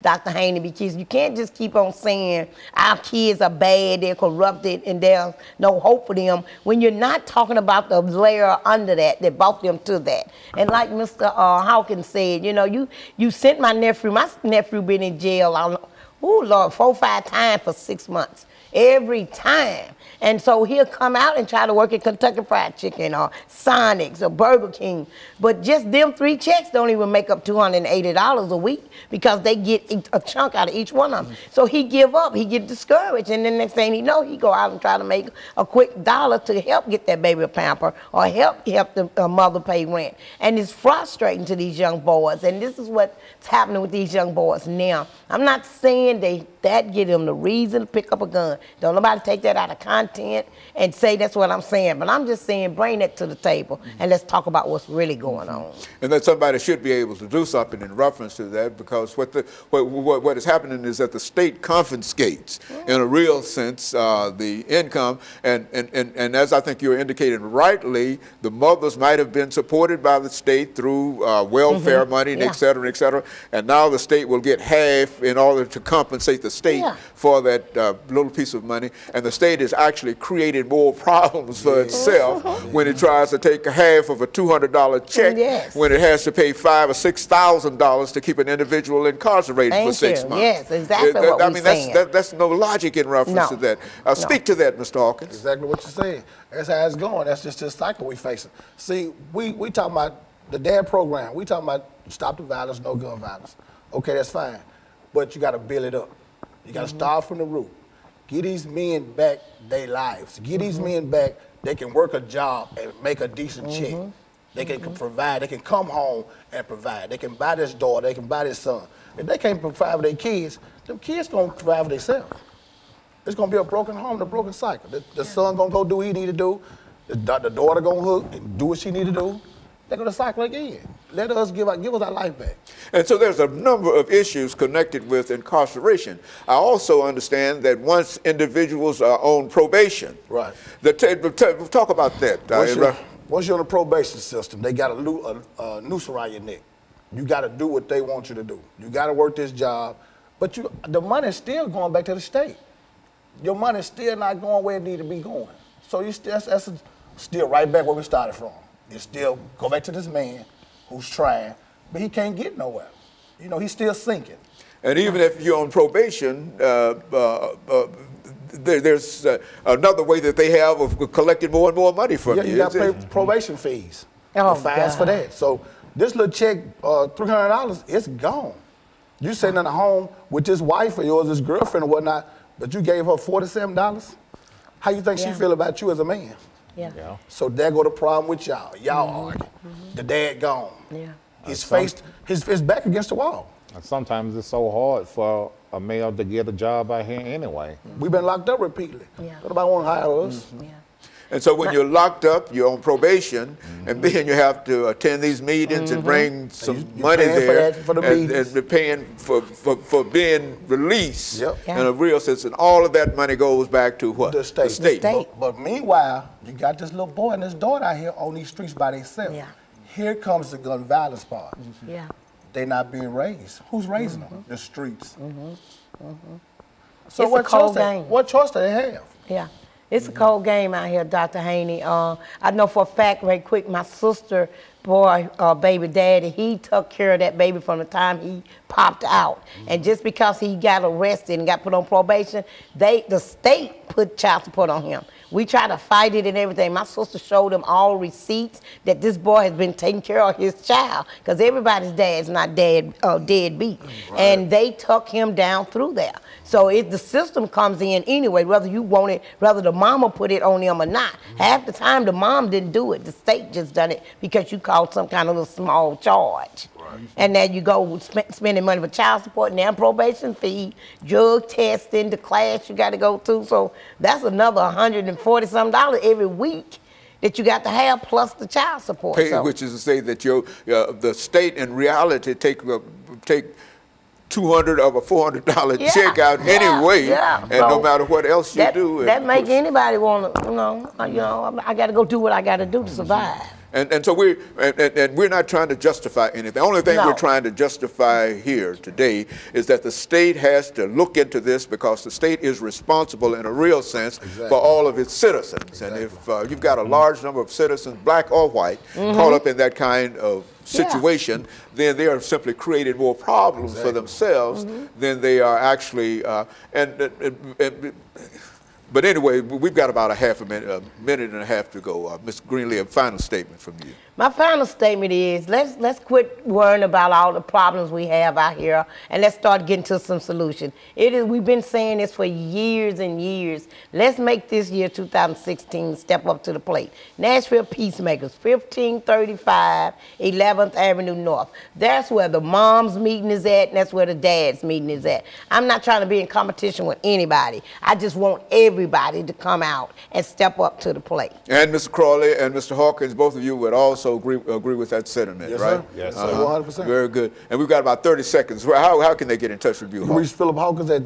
Dr. Haney, because you can't just keep on saying our kids are bad, they're corrupted, and there's no hope for them when you're not talking about the layer under that brought them to that. And like Mr. Hawkins said, you know, you sent my nephew been in jail, oh Lord, 4 or 5 times for 6 months. Every time. And so he'll come out and try to work at Kentucky Fried Chicken or Sonic's or Burger King. But just them 3 checks don't even make up $280 a week because they get a chunk out of each one of them. So he give up, he get discouraged, and then next thing he know, he go out and try to make a quick dollar to help get that baby a pamper or help the mother pay rent. And it's frustrating to these young boys, and this is what's happening with these young boys now. I'm not saying that give them the reason to pick up a gun. Don't nobody take that out of content and say that's what I'm saying, but I'm just saying bring that to the table and let's talk about what's really going on. And that somebody should be able to do something in reference to that, because what is happening is that the state confiscates, in a real sense, the income, and as I think you're indicating rightly, the mothers might have been supported by the state through welfare money, and et cetera, and now the state will get half in order to compensate the state for that little piece of money, and the state is actually creating more problems for itself when it tries to take half of a $200 check when it has to pay $5,000 or $6,000 to keep an individual incarcerated for 6 months. Yes, exactly what we're saying. That's no logic in reference to that. Speak to that, Mr. Hawkins. Exactly what you're saying. That's how it's going. That's just the cycle we facing. See, we talking about the DAD program. We talking about stop the violence, no gun violence. Okay, that's fine, but you got to build it up. You got to start from the root. Get these men back their lives. Get these men back. They can work a job and make a decent check. They can provide. They can come home and provide. They can buy this daughter. They can buy this son. If they can't provide for their kids, them kids gonna provide for themselves. It's gonna be a broken home, a broken cycle. The son gonna go do what he need to do. The daughter gonna hook and do what she need to do. They're gonna cycle again. Let us give us our life back. And so there's a number of issues connected with incarceration. I also understand that once individuals are on probation, right? Talk about that. Once you're on a probation system, they got a noose around your neck. You got to do what they want you to do. You got to work this job, but the money's still going back to the state. Your money's still not going where it need to be going. So that's still right back where we started from. You still go back to this man who's trying, but he can't get nowhere. You know, he's still sinking. And even if you're on probation, there's another way that they have of collecting more and more money from you. You got to pay probation fees. Fines for that. So this little check, $300, it's gone. You sitting in a home with this wife or yours, this girlfriend or whatnot, but you gave her $47. How you think she feel about you as a man? So there go the problem with y'all. Y'all argue. The dad gone. His back against the wall. And sometimes it's so hard for a male to get a job out here anyway. We've been locked up repeatedly. Nobody want to hire us. And so when you're locked up, you're on probation, and then you have to attend these meetings and bring some money there, and paying for being released in a real sense. And all of that money goes back to what? The state. But meanwhile, you got this little boy and this daughter out here on these streets by themselves. Here comes the gun violence part. They're not being raised. Who's raising them? The streets. So what choice do they have? It's a cold game out here, Dr. Haney. I know for a fact, right quick, my sister, baby daddy, he took care of that baby from the time he popped out. And just because he got arrested and got put on probation, the state put child support on him. We tried to fight it and everything. My sister showed him all receipts that this boy has been taking care of his child, because everybody's dad's not deadbeat. And they took him down through there. So the system comes in anyway, whether you want it, whether the mama put it on him or not. Half the time the mom didn't do it. The state just done it because you called some kind of little small charge. And then you go spending money for child support, now probation fee, drug testing, the class you got to go to. So that's another $140-something every week that you got to have, plus the child support. Which is to say that the state in reality take $200 of a $400 check out anyway, and so no matter what else you do. That make anybody want to, I got to go do what I got to do to survive. And so we're not trying to justify anything. The only thing No. we're trying to justify here today is that the state has to look into this because the state is responsible in a real sense for all of its citizens. And if you've got a large number of citizens, black or white, caught up in that kind of situation, then they are simply creating more problems for themselves than they are actually, but anyway, we've got about a minute and a half to go. Ms. Greenlee, a final statement from you. My final statement is let's quit worrying about all the problems we have out here and let's start getting to some solution. We've been saying this for years and years. Let's make this year 2016 step up to the plate. Nashville Peacemakers, 1535 11th Avenue North. That's where the mom's meeting is at and that's where the dad's meeting is at. I'm not trying to be in competition with anybody. I just want everybody to come out and step up to the plate. And Mr. Crawley and Mr. Hawkins, both of you would also agree with that sentiment, Yes, right? Sir. Yes, sir. 100%. Very good. And we've got about 30 seconds. How can they get in touch with you? You can reach Philip Hawkins at